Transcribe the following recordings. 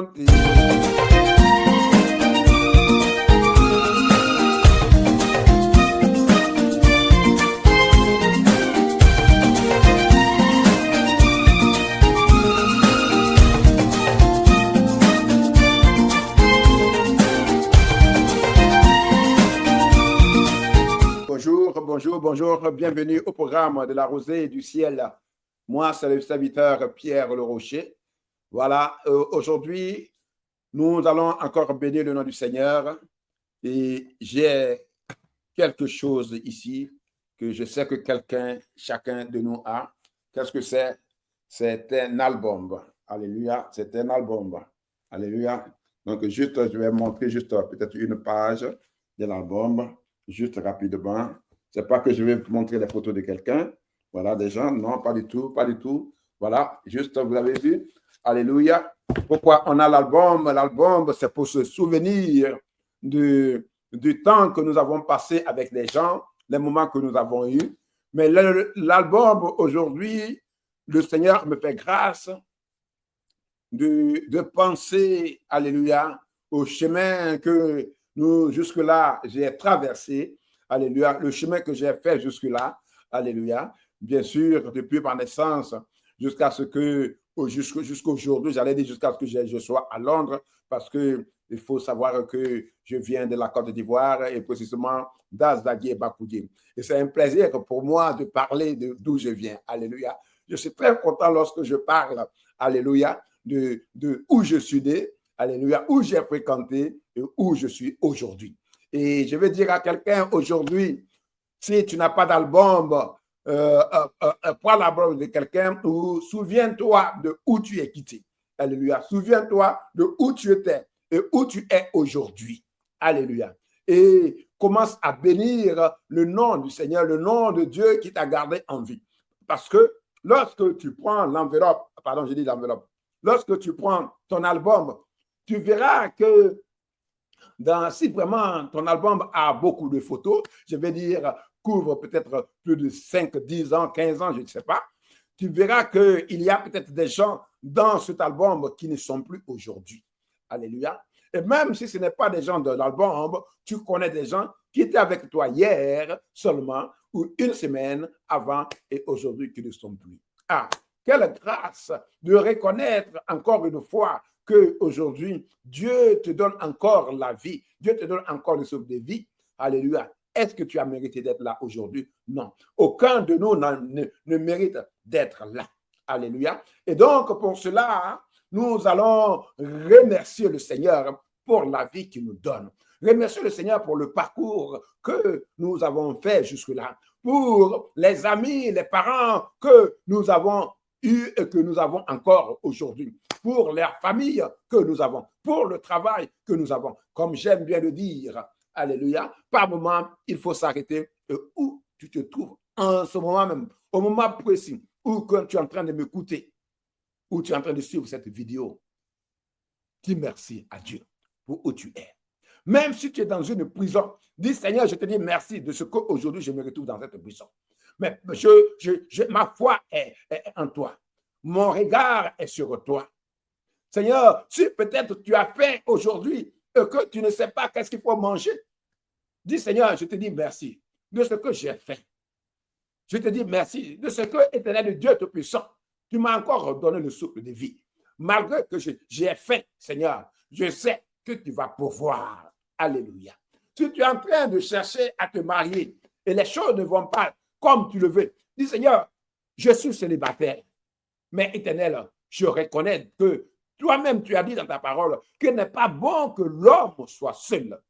Bonjour, bienvenue au programme de la Rosée du Ciel. Moi, c'est le serviteur Pierre Le Rocher. Voilà, aujourd'hui, nous allons encore bénir le nom du Seigneur et j'ai quelque chose ici que je sais que chacun de nous a. Qu'est-ce que c'est? C'est un album. Alléluia, c'est un album. Alléluia. Donc, juste, je vais montrer juste peut-être une page de l'album, juste rapidement. C'est pas que je vais vous montrer les photos de quelqu'un. Voilà, des gens. Non, pas du tout, pas du tout. Voilà, juste, vous avez vu. Alléluia. Pourquoi on a l'album? L'album, c'est pour se souvenir du temps que nous avons passé avec les gens, les moments que nous avons eus. Mais l'album, aujourd'hui, le Seigneur me fait grâce de penser, alléluia, au chemin que nous, jusque-là, j'ai traversé. Alléluia. Le chemin que j'ai fait jusque-là. Alléluia. Bien sûr, depuis ma naissance jusqu'à ce que, jusqu'aujourd'hui, j'allais dire jusqu'à ce que je sois à Londres, parce que il faut savoir que je viens de la Côte d'Ivoire et précisément d'Azagé-Bakoudji. Et c'est un plaisir pour moi de parler d'où je viens. Alléluia. Je suis très content lorsque je parle, alléluia, de où je suis né, alléluia, où j'ai fréquenté et où je suis aujourd'hui. Et je veux dire à quelqu'un aujourd'hui, si tu n'as pas d'album, prends l'album de quelqu'un ou souviens-toi de où tu es quitté. Alléluia. Souviens-toi de où tu étais et où tu es aujourd'hui. Alléluia. Et commence à bénir le nom du Seigneur, le nom de Dieu qui t'a gardé en vie. Parce que lorsque tu prends l'enveloppe, pardon, j'ai dit l'enveloppe, lorsque tu prends ton album, tu verras que si vraiment ton album a beaucoup de photos, je vais dire, couvre peut-être plus de 5, 10 ans, 15 ans, je ne sais pas, tu verras qu'il y a peut-être des gens dans cet album qui ne sont plus aujourd'hui. Alléluia. Et même si ce n'est pas des gens de l'album, tu connais des gens qui étaient avec toi hier seulement ou une semaine avant et aujourd'hui qui ne sont plus. Ah, quelle grâce de reconnaître encore une fois qu'aujourd'hui, Dieu te donne encore la vie. Dieu te donne encore le souffle de vie. Alléluia. Est-ce que tu as mérité d'être là aujourd'hui? Non. Aucun de nous ne mérite d'être là. Alléluia. Et donc, pour cela, nous allons remercier le Seigneur pour la vie qu'il nous donne. Remercier le Seigneur pour le parcours que nous avons fait jusque-là. Pour les amis, les parents que nous avons eus et que nous avons encore aujourd'hui. Pour les familles que nous avons. Pour le travail que nous avons. Comme j'aime bien le dire, alléluia, par moment, il faut s'arrêter. Où tu te trouves en ce moment même, au moment précis, où quand tu es en train de m'écouter, où tu es en train de suivre cette vidéo, dis merci à Dieu pour où tu es. Même si tu es dans une prison, dis Seigneur, je te dis merci de ce qu'aujourd'hui je me retrouve dans cette prison. Mais ma foi est en toi. Mon regard est sur toi. Seigneur, si peut-être tu as faim aujourd'hui et que tu ne sais pas qu'est-ce qu'il faut manger, dis Seigneur, je te dis merci de ce que j'ai fait. Je te dis merci de ce que, éternel Dieu Tout-Puissant, tu m'as encore donné le souffle de vie. Malgré que j'ai faim, Seigneur, je sais que tu vas pouvoir. Alléluia. Si tu es en train de chercher à te marier et les choses ne vont pas comme tu le veux, dis Seigneur, je suis célibataire. Mais éternel, je reconnais que toi-même, tu as dit dans ta parole qu'il n'est pas bon que l'homme soit seul.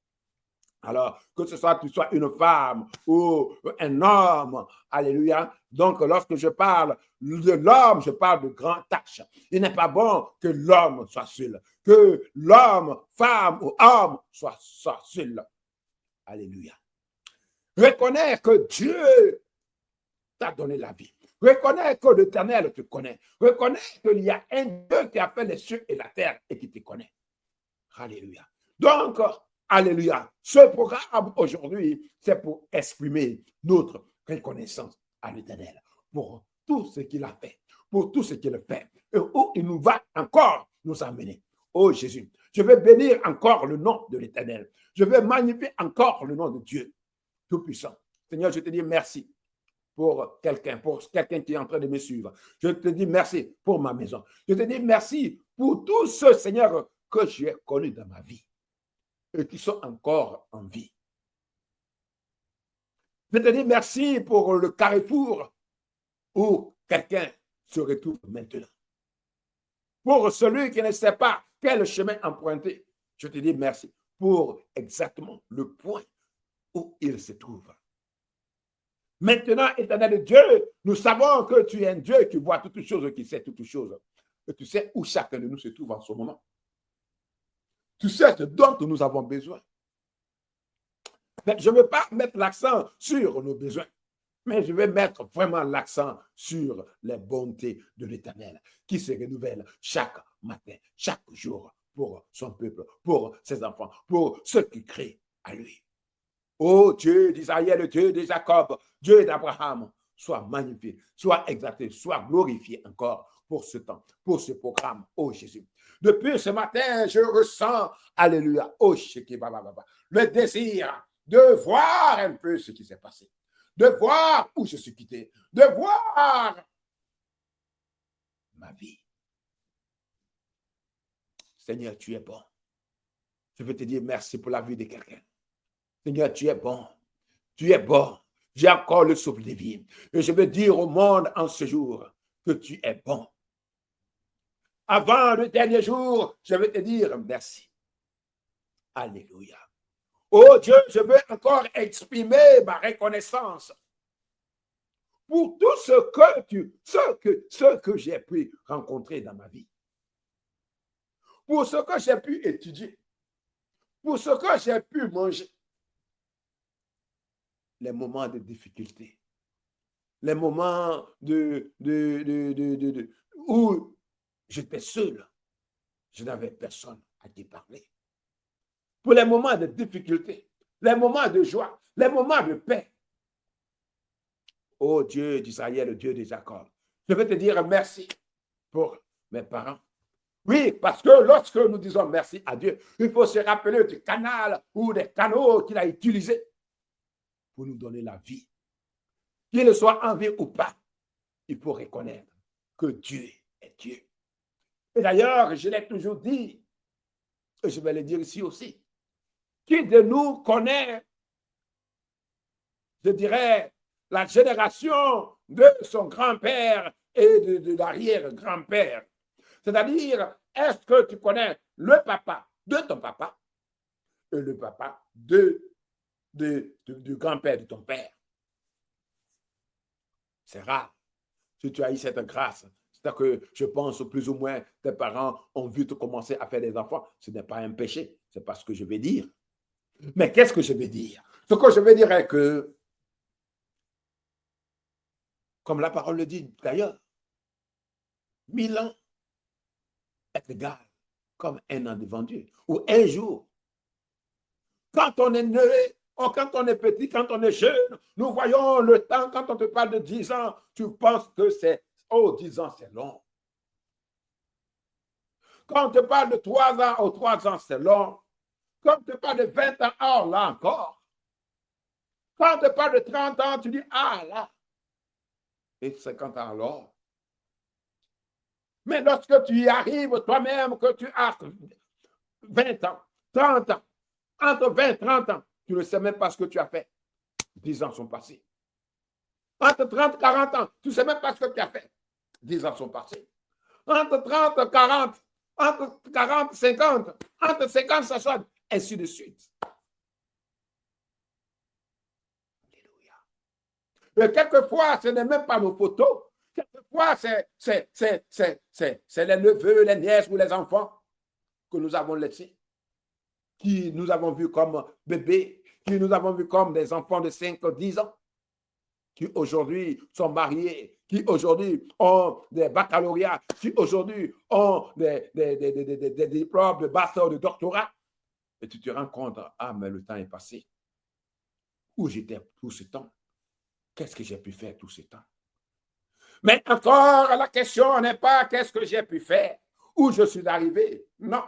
Alors, que ce soit tu sois une femme ou un homme, alléluia. Donc, lorsque je parle de l'homme, je parle de grandes tâches. Il n'est pas bon que l'homme soit seul, que l'homme, femme ou homme soit seul. Alléluia. Reconnais que Dieu t'a donné la vie. Reconnais que l'Éternel te connaît. Reconnais qu'il y a un Dieu qui a fait les cieux et la terre et qui te connaît. Alléluia. Donc, alléluia. Ce programme aujourd'hui, c'est pour exprimer notre reconnaissance à l'Éternel pour tout ce qu'il a fait, pour tout ce qu'il fait et où il nous va encore nous amener. Oh Jésus, je vais bénir encore le nom de l'Éternel. Je vais magnifier encore le nom de Dieu Tout-Puissant. Seigneur, je te dis merci pour quelqu'un qui est en train de me suivre. Je te dis merci pour ma maison. Je te dis merci pour tous ceux, Seigneur, que j'ai connus dans ma vie et qui sont encore en vie. Je te dis merci pour le carrefour où quelqu'un se retrouve maintenant. Pour celui qui ne sait pas quel chemin emprunter, je te dis merci pour exactement le point où il se trouve. Maintenant, éternel Dieu, nous savons que tu es un Dieu qui voit toutes choses, qui sait toutes choses. Et tu sais où chacun de nous se trouve en ce moment. Tu sais ce dont nous avons besoin. Mais je ne veux pas mettre l'accent sur nos besoins, mais je vais mettre vraiment l'accent sur les bontés de l'Éternel qui se renouvellent chaque matin, chaque jour pour son peuple, pour ses enfants, pour ceux qui crient à lui. Ô Dieu d'Israël, Dieu de Jacob, Dieu d'Abraham, sois magnifié, sois exalté, sois glorifié encore pour ce temps, pour ce programme, ô Jésus. Depuis ce matin, je ressens, alléluia, ô Shekibababa, le désir de voir un peu ce qui s'est passé, de voir où je suis quitté, de voir ma vie. Seigneur, tu es bon. Je veux te dire merci pour la vie de quelqu'un. Seigneur, tu es bon. Tu es bon. J'ai encore le souffle de vie. Et je veux dire au monde en ce jour que tu es bon. Avant le dernier jour, je veux te dire merci. Alléluia. Oh Dieu, je veux encore exprimer ma reconnaissance pour tout ce que j'ai pu rencontrer dans ma vie. Pour ce que j'ai pu étudier. Pour ce que j'ai pu manger. Les moments de difficulté, les moments où j'étais seul, je n'avais personne à qui parler. Pour les moments de difficulté, les moments de joie, les moments de paix. Oh Dieu d'Israël, Dieu de Jacob, je veux te dire merci pour mes parents. Oui, parce que lorsque nous disons merci à Dieu, il faut se rappeler du canal ou des canaux qu'il a utilisés pour nous donner la vie. Qu'il soit en vie ou pas, il faut reconnaître que Dieu est Dieu. Et d'ailleurs, je l'ai toujours dit, et je vais le dire ici aussi, qui de nous connaît, je dirais, la génération de son grand-père et de l'arrière-grand-père? C'est-à-dire, est-ce que tu connais le papa de ton papa et le papa du grand-père de ton père? C'est rare. Si tu as eu cette grâce, c'est-à-dire que je pense plus ou moins tes parents ont vu te commencer à faire des enfants. Ce n'est pas un péché, c'est pas ce que je vais dire. Mais qu'est-ce que je vais dire? Ce que je vais dire est que, comme la parole le dit d'ailleurs, 1000 ans est égal comme un an devant Dieu, ou un jour. Quand on est né, quand on est petit, quand on est jeune, nous voyons le temps. Quand on te parle de 10 ans, tu penses que c'est, 10 ans, c'est long. Quand on te parle de 3 ans, 3 ans, c'est long. Quand on te parle de 20 ans, là encore. Quand on te parle de 30 ans, tu dis, là. Et 50 ans, alors. Mais lorsque tu y arrives toi-même, que tu as 20 ans, 30 ans, entre 20 et 30 ans, tu ne sais même pas ce que tu as fait. 10 ans sont passés. Entre 30 et 40 ans, tu ne sais même pas ce que tu as fait. 10 ans sont passés. Entre 30 et 40, entre 40 et 50, entre 50 et 60, ainsi de suite. Alléluia. Mais quelquefois, ce n'est même pas nos photos. Quelquefois, c'est les neveux, les nièces ou les enfants que nous avons laissés, qui nous avons vus comme bébés, qui nous avons vus comme des enfants de 5 ou 10 ans, qui aujourd'hui sont mariés, qui aujourd'hui ont des baccalauréats, qui aujourd'hui ont des diplômes de bachelor, de doctorat. Et tu te rends compte, mais le temps est passé. Où j'étais tout ce temps? Qu'est-ce que j'ai pu faire tout ce temps? Mais encore, la question n'est pas qu'est-ce que j'ai pu faire, où je suis arrivé. Non,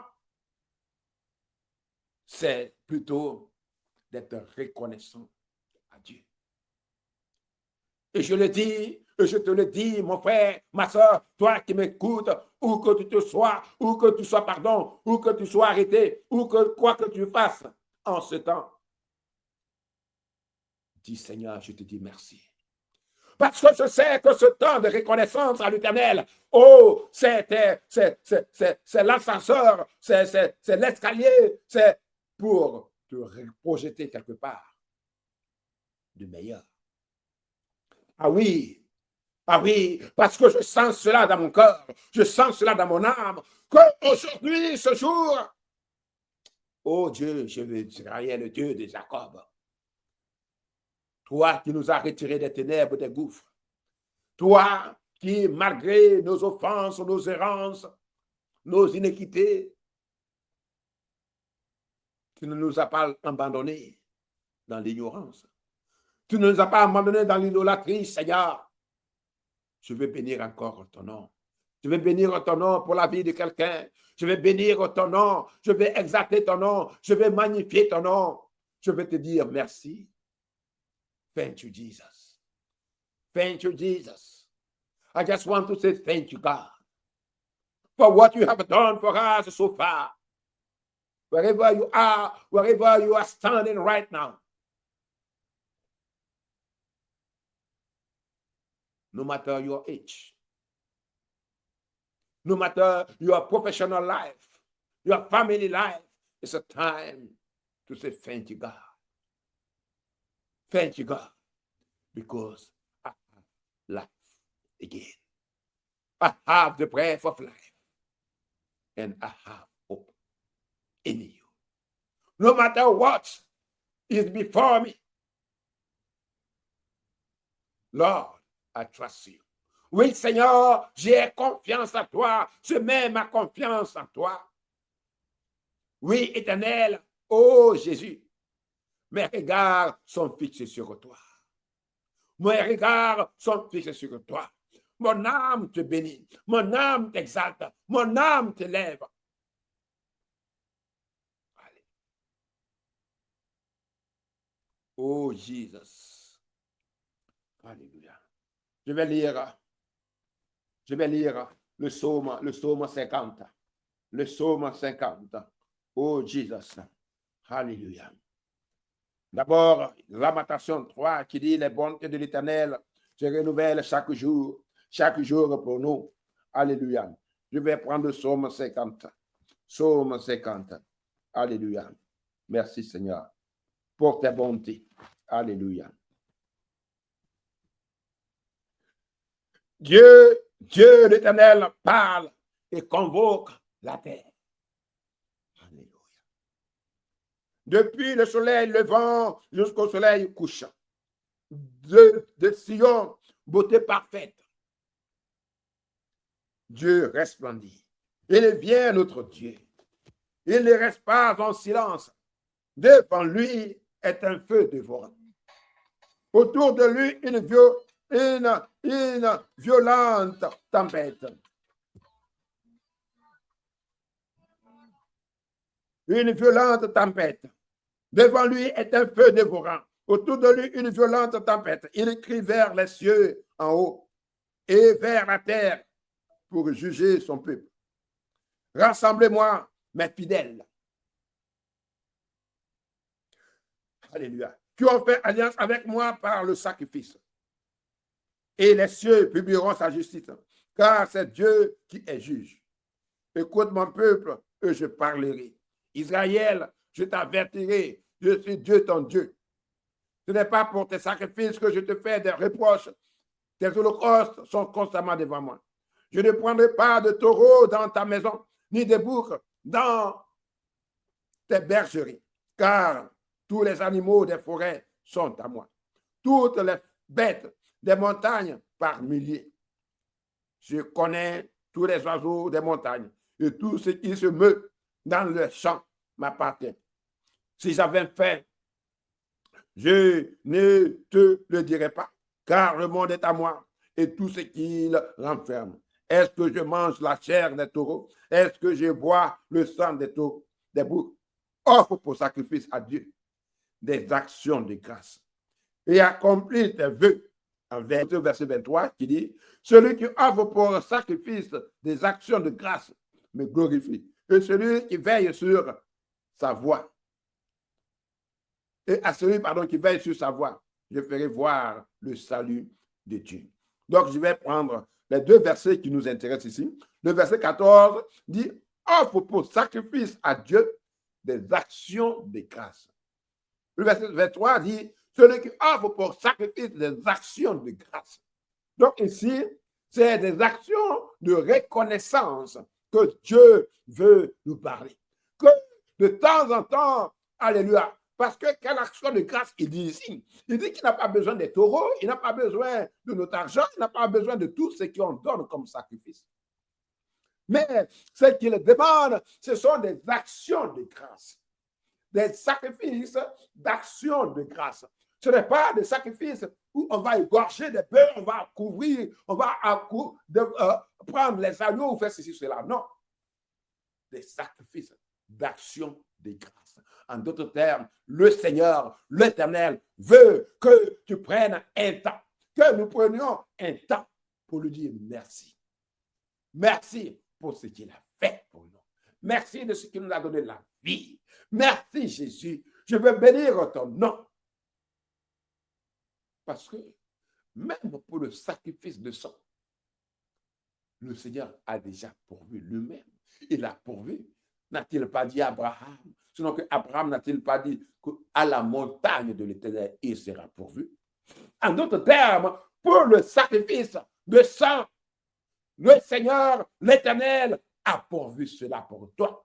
c'est plutôt d'être reconnaissant à Dieu. Et je le dis, et je te le dis, mon frère, ma soeur, toi qui m'écoutes, où que tu sois, où que tu sois, pardon, où que tu sois arrêté, ou que quoi que tu fasses en ce temps, dis Seigneur, je te dis merci. Parce que je sais que ce temps de reconnaissance à l'Éternel, oh, c'est l'ascenseur, c'est l'escalier, c'est pour te projeter quelque part de meilleur. Ah oui, parce que je sens cela dans mon cœur, je sens cela dans mon âme, qu'aujourd'hui, ce jour, oh Dieu, je veux Israël, le Dieu de Jacob, toi qui nous as retirés des ténèbres, des gouffres, toi qui, malgré nos offenses, nos errances, nos iniquités, tu ne nous as pas abandonnés dans l'ignorance. Tu ne nous as pas abandonnés dans l'idolâtrie, Seigneur. Je veux bénir encore ton nom. Je vais bénir ton nom pour la vie de quelqu'un. Je vais bénir ton nom. Je vais exalter ton nom. Je vais magnifier ton nom. Je vais te dire merci. Thank you, Jesus. Thank you, Jesus. I just want to say thank you, God, for what you have done for us so far. Wherever you are standing right now, no matter your age, no matter your professional life, your family life, it's a time to say thank you, God. Thank you, God, because I have life again. I have the breath of life, and I have hope in you. No matter what is before me, Lord, I trust you. Oui, Seigneur, j'ai confiance en toi. Je mets ma confiance en toi. Oui, Éternel, oh Jésus, mes regards sont fixés sur toi. Mes regards sont fixés sur toi. Mon âme te bénit. Mon âme t'exalte. Mon âme te lève. Allez. Oh Jesus. Alléluia. Je vais lire le psaume 50. Le psaume 50. Oh Jesus. Alléluia. D'abord, Lamentation 3 qui dit les bontés de l'Éternel se renouvellent chaque jour pour nous. Alléluia. Je vais prendre le psaume 50. Psaume 50. Alléluia. Merci Seigneur pour tes bontés. Alléluia. Dieu l'Éternel parle et convoque la terre. Alléluia. Depuis le soleil levant jusqu'au soleil couchant. De Sion, beauté parfaite. Dieu resplendit. Il vient notre Dieu. Il ne reste pas en silence. Devant lui est un feu dévorant. Autour de lui, une violente tempête. Une violente tempête. Devant lui est un feu dévorant. Autour de lui, une violente tempête. Il crie vers les cieux en haut et vers la terre pour juger son peuple. Rassemblez-moi, mes fidèles. Alléluia. Qui ont fait alliance avec moi par le sacrifice. Et les cieux publieront sa justice, car c'est Dieu qui est juge. Écoute mon peuple, et je parlerai. Israël, je t'avertirai, je suis Dieu ton Dieu. Ce n'est pas pour tes sacrifices que je te fais des reproches. Tes holocaustes sont constamment devant moi. Je ne prendrai pas de taureaux dans ta maison, ni de boucs dans tes bergeries, car tous les animaux des forêts sont à moi. Toutes les bêtes des montagnes par milliers. Je connais tous les oiseaux des montagnes et tout ce qui se meut dans le champ m'appartient. Si j'avais faim, je ne te le dirai pas, car le monde est à moi et tout ce qu'il renferme. Est-ce que je mange la chair des taureaux? Est-ce que je bois le sang des taureaux, des boucs? offre pour sacrifice à Dieu des actions de grâce et accomplis tes vœux. En verset 23 qui dit, celui qui offre pour sacrifice des actions de grâce me glorifie. Et celui qui veille sur sa voie. Et à celui, qui veille sur sa voie, je ferai voir le salut de Dieu. Donc, je vais prendre les deux versets qui nous intéressent ici. Le verset 14 dit, offre pour sacrifice à Dieu des actions de grâce. Le verset 23 dit, celui qui offre pour sacrifice des actions de grâce. Donc ici, c'est des actions de reconnaissance que Dieu veut nous parler. Que de temps en temps, alléluia, parce que quelle action de grâce il dit ici? Il dit qu'il n'a pas besoin des taureaux, il n'a pas besoin de notre argent, il n'a pas besoin de tout ce qu'on donne comme sacrifice. Mais ce qu'il demande, ce sont des actions de grâce. Des sacrifices d'action de grâce. Ce n'est pas des sacrifices où on va égorger des bœufs, on va couvrir, on va prendre les agneaux ou faire ceci, cela. Non. Des sacrifices d'action de grâce. En d'autres termes, le Seigneur, l'Éternel, veut que tu prennes un temps, que nous prenions un temps pour lui dire merci. Merci pour ce qu'il a fait pour nous. Merci de ce qu'il nous a donné la vie. Merci Jésus. Je veux bénir ton nom. Parce que même pour le sacrifice de sang, le Seigneur a déjà pourvu lui-même. Il a pourvu. N'a-t-il pas dit à Abraham? Sinon que Abraham n'a-t-il pas dit qu'à la montagne de l'Éternel, il sera pourvu? En d'autres termes, pour le sacrifice de sang, le Seigneur, l'Éternel, a pourvu cela pour toi.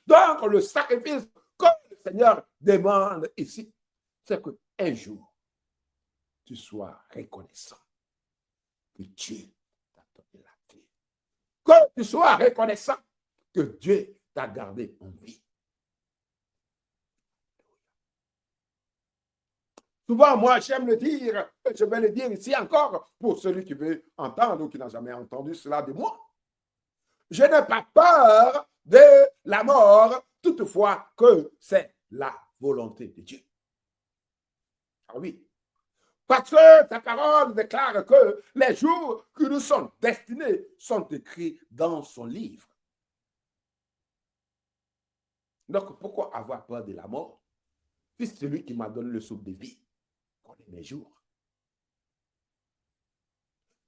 Donc, le sacrifice que le Seigneur demande ici, c'est qu'un jour, tu sois reconnaissant que Dieu t'a donné la vie. Que tu sois reconnaissant que Dieu t'a gardé en vie. Souvent, moi, j'aime le dire, je vais le dire ici encore pour celui qui veut entendre ou qui n'a jamais entendu cela de moi. Je n'ai pas peur de la mort, toutefois que c'est la volonté de Dieu. Ah oui. Parce que ta parole déclare que les jours que nous sommes destinés sont écrits dans son livre. Donc, pourquoi avoir peur de la mort? Puisque celui qui m'a donné le souffle de vie connaît mes jours.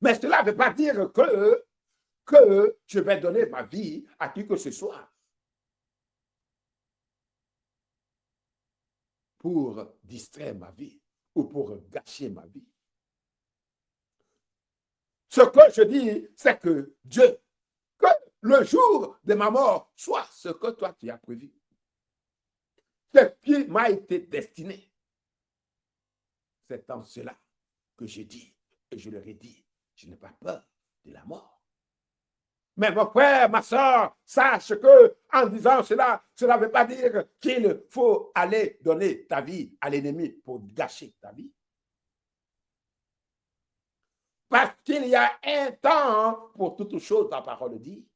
Mais cela ne veut pas dire que je vais donner ma vie à qui que ce soit pour distraire ma vie ou pour gâcher ma vie. Ce que je dis, c'est que Dieu, que le jour de ma mort soit ce que toi tu as prévu. Ce qui m'a été destiné. C'est en cela que je dis, et je leur ai dit, je n'ai pas peur de la mort. Mais mon frère, ma soeur, sache que en disant cela, cela ne veut pas dire qu'il faut aller donner ta vie à l'ennemi pour gâcher ta vie. Parce qu'il y a un temps pour toutes choses, la parole dit.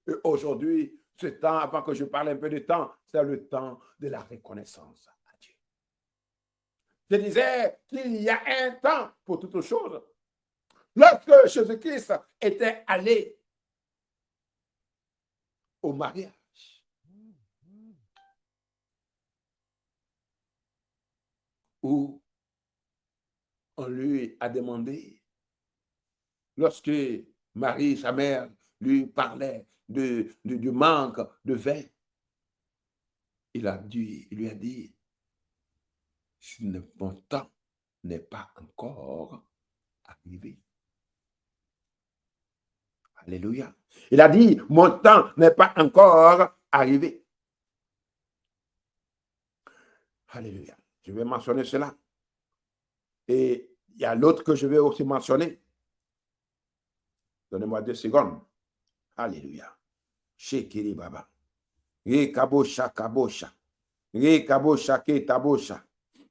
Et aujourd'hui, ce temps, avant que je parle un peu de temps, c'est le temps de la reconnaissance à Dieu. Je disais qu'il y a un temps pour toutes choses. Lorsque Jésus-Christ était allé au mariage, où on lui a demandé, lorsque Marie, sa mère, lui parlait du manque de vin, il lui a dit, mon temps n'est pas encore arrivé. Alléluia. Il a dit, mon temps n'est pas encore arrivé. Alléluia. Je vais mentionner cela. Et il y a l'autre que je vais aussi mentionner. Donnez-moi 2 secondes. Alléluia. Shekiri Baba. Re kabosha kabosha. Re kabosha ke tabosha.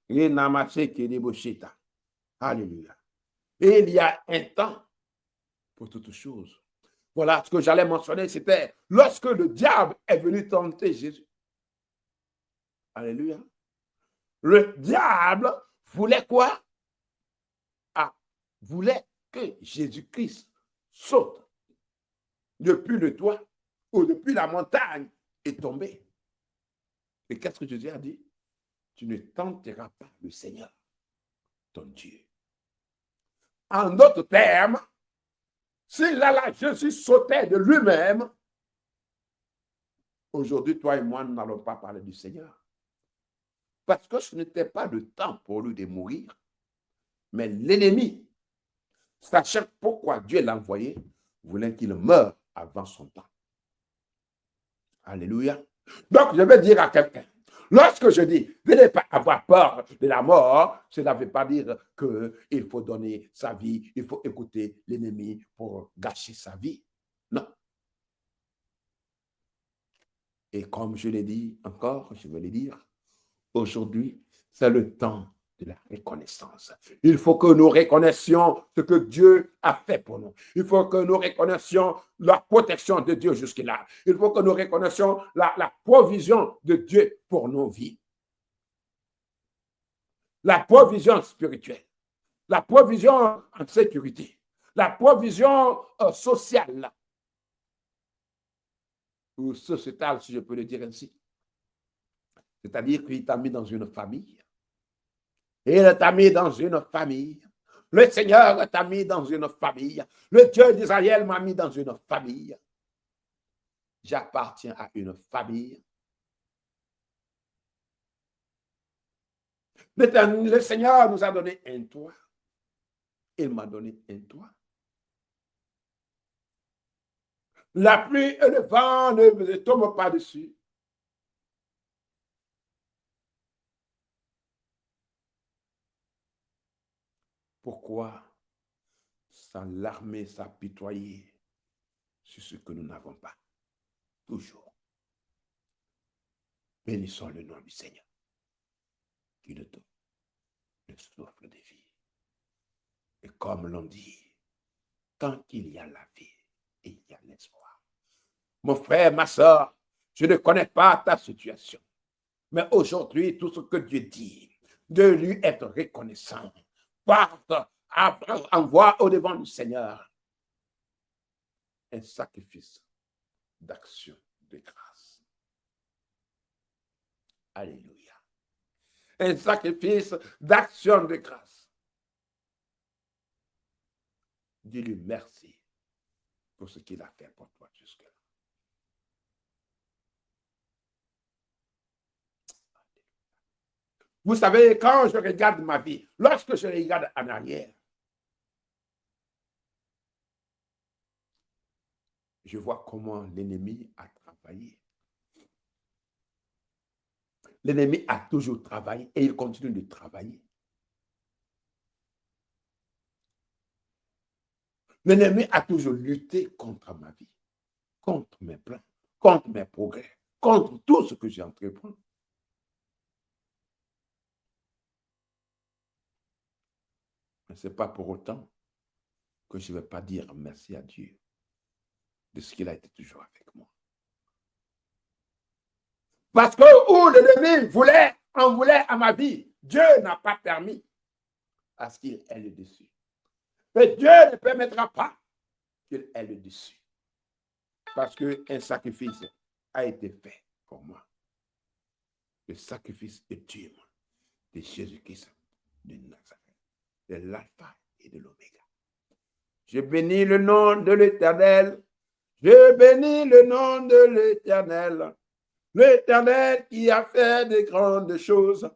Re namase kiri boshita. Alléluia. Et il y a un temps pour toutes choses. Voilà ce que j'allais mentionner, c'était lorsque le diable est venu tenter Jésus. Alléluia. Le diable voulait quoi? Ah, voulait que Jésus-Christ saute depuis le toit ou depuis la montagne et tomber. Et qu'est-ce que Jésus a dit? Tu ne tenteras pas le Seigneur, ton Dieu. En d'autres termes, si là, Jésus sautait de lui-même, aujourd'hui, toi et moi, nous n'allons pas parler du Seigneur. Parce que ce n'était pas le temps pour lui de mourir, mais l'ennemi, sachant pourquoi Dieu l'a envoyé, voulait qu'il meure avant son temps. Alléluia. Donc, je vais dire à quelqu'un, lorsque je dis de ne pas avoir peur de la mort, cela ne veut pas dire qu'il faut donner sa vie, il faut écouter l'ennemi pour gâcher sa vie. Non. Et comme je l'ai dit encore, je vais le dire, aujourd'hui, c'est le temps de la reconnaissance. Il faut que nous reconnaissions ce que Dieu a fait pour nous. Il faut que nous reconnaissions la protection de Dieu jusque-là. Il faut que nous reconnaissions la provision de Dieu pour nos vies. La provision spirituelle, la provision en sécurité, la provision sociale ou sociétale, si je peux le dire ainsi. C'est-à-dire qu'il t'a mis dans une famille. Il t'a mis dans une famille. Le Seigneur t'a mis dans une famille. Le Dieu d'Israël m'a mis dans une famille. J'appartiens à une famille. Le Seigneur nous a donné un toit. Il m'a donné un toit. La pluie et le vent ne tombent pas dessus. Pourquoi s'alarmer, s'apitoyer sur ce que nous n'avons pas? Toujours. Bénissons le nom du Seigneur qui nous donne le souffle de vie. Et comme l'on dit, tant qu'il y a la vie, il y a l'espoir. Mon frère, ma soeur, je ne connais pas ta situation. Mais aujourd'hui, tout ce que Dieu dit, de lui être reconnaissant, parte, envoie au devant du Seigneur un sacrifice d'action de grâce. Alléluia. Un sacrifice d'action de grâce. Dis-lui merci pour ce qu'il a fait pour toi jusque-là. Vous savez, quand je regarde ma vie, lorsque je regarde en arrière, je vois comment l'ennemi a travaillé. L'ennemi a toujours travaillé et il continue de travailler. L'ennemi a toujours lutté contre ma vie, contre mes plans, contre mes progrès, contre tout ce que j'entreprends. Mais ce n'est pas pour autant que je ne vais pas dire merci à Dieu de ce qu'il a été toujours avec moi. Parce que où l'ennemi en voulait à ma vie, Dieu n'a pas permis à ce qu'il ait le dessus. Mais Dieu ne permettra pas qu'il ait le dessus. Parce qu'un sacrifice a été fait pour moi. Le sacrifice ultime de Jésus-Christ de Nazareth, de l'alpha et de l'oméga. Je bénis le nom de l'Éternel. Je bénis le nom de l'Éternel. L'Éternel qui a fait de grandes choses.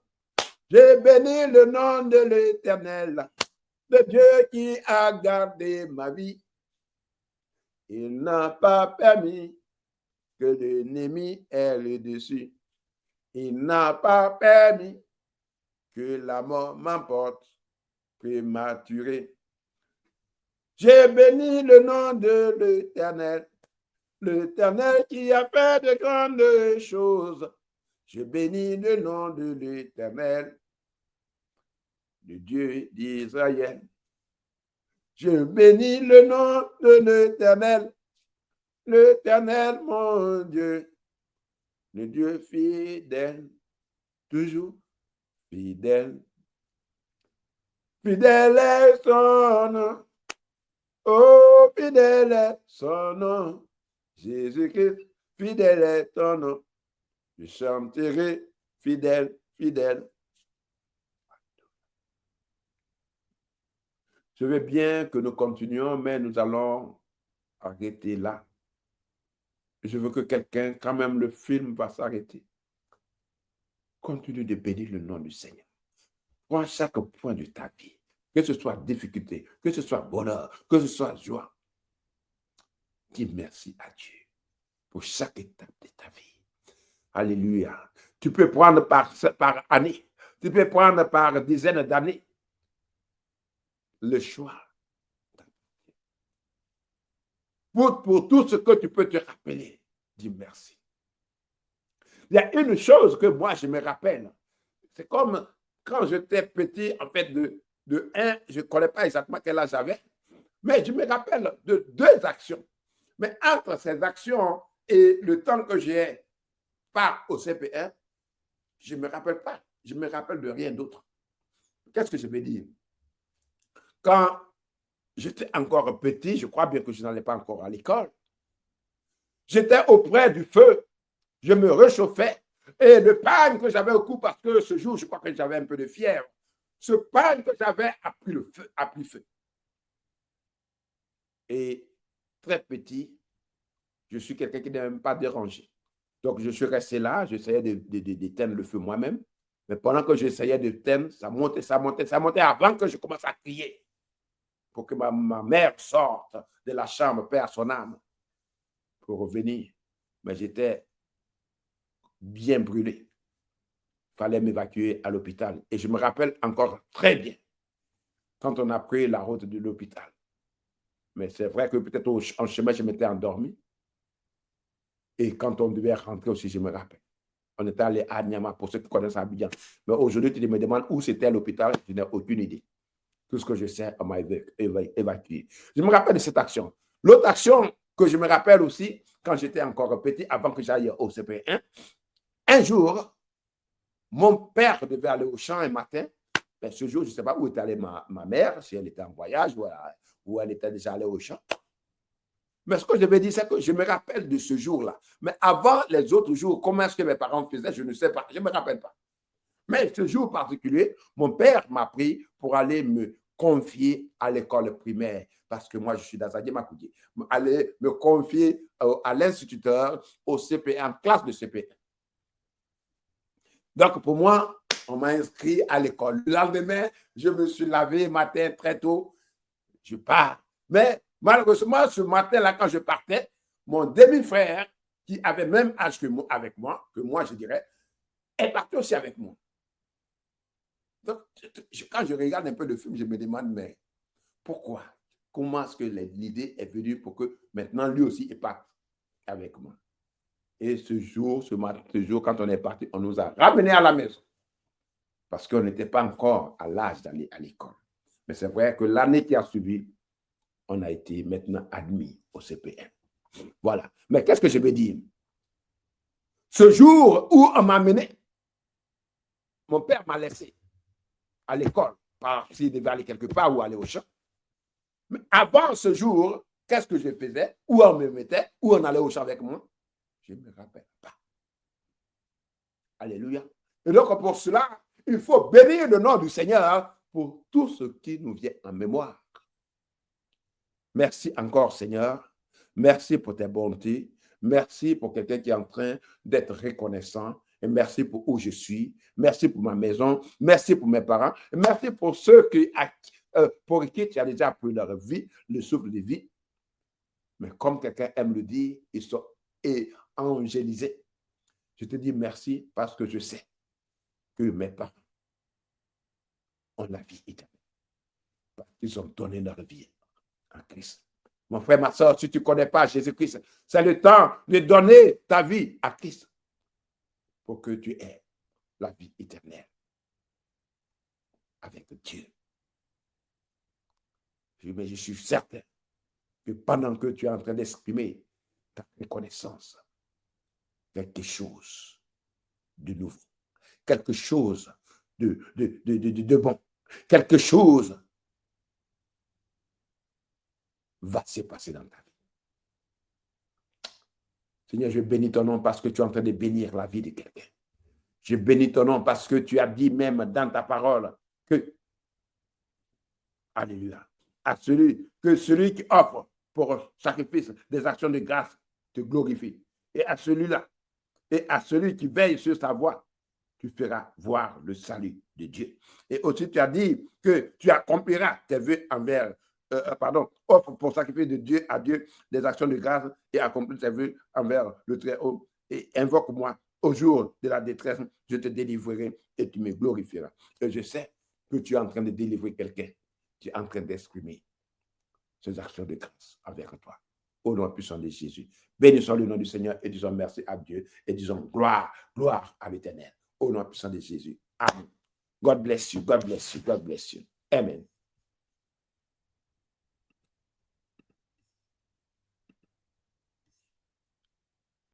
Je bénis le nom de l'Éternel, le Dieu qui a gardé ma vie. Il n'a pas permis que l'ennemi ait le dessus. Il n'a pas permis que la mort m'emporte prématuré. J'ai béni le nom de l'Éternel, l'Éternel qui a fait de grandes choses. Je bénis le nom de l'Éternel, le Dieu d'Israël. Je bénis le nom de l'Éternel, l'Éternel mon Dieu, le Dieu fidèle. toujours fidèle. Fidèle est son nom. Oh, fidèle est son nom. Jésus-Christ, fidèle est ton nom. Je chanterai fidèle, fidèle. Je veux bien que nous continuions, mais nous allons arrêter là. Je veux que quelqu'un, quand même le film va s'arrêter, continue de bénir le nom du Seigneur. Prends chaque point de ta vie, que ce soit difficulté, que ce soit bonheur, que ce soit joie. Dis merci à Dieu pour chaque étape de ta vie. Alléluia. Tu peux prendre par année, tu peux prendre par dizaines d'années le choix. Pour tout ce que tu peux te rappeler, dis merci. Il y a une chose que moi, je me rappelle. C'est comme quand j'étais petit, en fait, de 1, je ne connais pas exactement quel âge j'avais, mais je me rappelle de 2 actions. Mais entre ces actions et le temps que j'ai pas au CP1, je ne me rappelle pas. Je me rappelle de rien d'autre. Qu'est-ce que je veux dire? Quand j'étais encore petit, je crois bien que je n'allais pas encore à l'école, j'étais auprès du feu, je me réchauffais et le pain que j'avais au cou, parce que ce jour, je crois que j'avais un peu de fièvre, ce pain que j'avais a pris feu. Et très petit, je suis quelqu'un qui n'est même pas dérangé. Donc, je suis resté là, j'essayais d'éteindre le feu moi-même. Mais pendant que j'essayais d'éteindre, ça montait avant que je commence à crier pour que ma mère sorte de la chambre, paix à son âme, pour revenir. Mais j'étais bien brûlé. Il fallait m'évacuer à l'hôpital. Et je me rappelle encore très bien quand on a pris la route de l'hôpital. Mais c'est vrai que peut-être en chemin, je m'étais endormi. Et quand on devait rentrer aussi, je me rappelle. On était allé à Niama, pour ceux qui connaissent Abidjan. Mais aujourd'hui, tu me demandes où c'était l'hôpital, je n'ai aucune idée. Tout ce que je sais, on m'a évacué. Je me rappelle de cette action. L'autre action que je me rappelle aussi, quand j'étais encore petit, avant que j'aille au CP1, un jour, mon père devait aller au champ un matin. Ben, ce jour, je ne sais pas où était allée ma mère, si elle était en voyage ou elle était déjà allée au champ. Mais ce que je veux dire, c'est que je me rappelle de ce jour-là. Mais avant les autres jours, comment est-ce que mes parents faisaient, je ne sais pas. Je ne me rappelle pas. Mais ce jour particulier, mon père m'a pris pour aller me confier à l'école primaire. Parce que moi, je suis dans Adjemakoudi. Aller me confier à l'instituteur, au CP1, en classe de CP1. Donc, pour moi, on m'a inscrit à l'école. Le lendemain, je me suis lavé matin très tôt. Je pars. Mais malheureusement, ce matin-là, quand je partais, mon demi-frère, qui avait même âge que moi, avec moi, que moi, je dirais, est parti aussi avec moi. Donc, quand je regarde un peu le film, je me demande, mais pourquoi? Comment est-ce que l'idée est venue pour que maintenant, lui aussi, il parte avec moi? Et ce jour, quand on est parti, on nous a ramenés à la maison. Parce qu'on n'était pas encore à l'âge d'aller à l'école. Mais c'est vrai que l'année qui a suivi, on a été maintenant admis au CP1. Voilà. Mais qu'est-ce que je veux dire? Ce jour où on m'a amené, mon père m'a laissé à l'école, s'il devait aller quelque part ou aller au champ. Mais avant ce jour, qu'est-ce que je faisais? Où on me mettait? Où on allait au champ avec moi? Je ne me rappelle pas. Alléluia. Et donc, pour cela, il faut bénir le nom du Seigneur pour tout ce qui nous vient en mémoire. Merci encore, Seigneur. Merci pour tes bontés. Merci pour quelqu'un qui est en train d'être reconnaissant. Et merci pour où je suis. Merci pour ma maison. Merci pour mes parents. Et merci pour ceux pour qui tu as déjà pris leur vie, le souffle de vie. Mais comme quelqu'un aime le dire, ils sont évangélisés. Je te dis merci parce que je sais que mes parents ont la vie éternelle. Parce qu'ils ont donné leur vie en Christ. Mon frère, ma soeur, si tu ne connais pas Jésus-Christ, c'est le temps de donner ta vie à Christ pour que tu aies la vie éternelle avec Dieu. Mais je suis certain que pendant que tu es en train d'exprimer ta reconnaissance, quelque chose de nouveau, quelque chose de bon. Quelque chose va se passer dans ta vie. Seigneur, je bénis ton nom parce que tu es en train de bénir la vie de quelqu'un. Je bénis ton nom parce que tu as dit même dans ta parole que, alléluia, celui qui offre pour sacrifice des actions de grâce te glorifie. Et à celui-là, et à celui qui veille sur sa voie, tu feras voir le salut de Dieu. Et aussi, tu as dit que tu accompliras tes vœux envers, offre pour sacrifier de Dieu à Dieu des actions de grâce et accomplir tes vœux envers le Très-Haut. Et invoque-moi au jour de la détresse, je te délivrerai et tu me glorifieras. Et je sais que tu es en train de délivrer quelqu'un. Tu es en train d'exprimer ces actions de grâce envers toi. Au nom puissant de Jésus. Bénissons le nom du Seigneur et disons merci à Dieu et disons gloire à l'Éternel. Au nom puissant de Jésus. Amen. God bless you. God bless you. God bless you. Amen.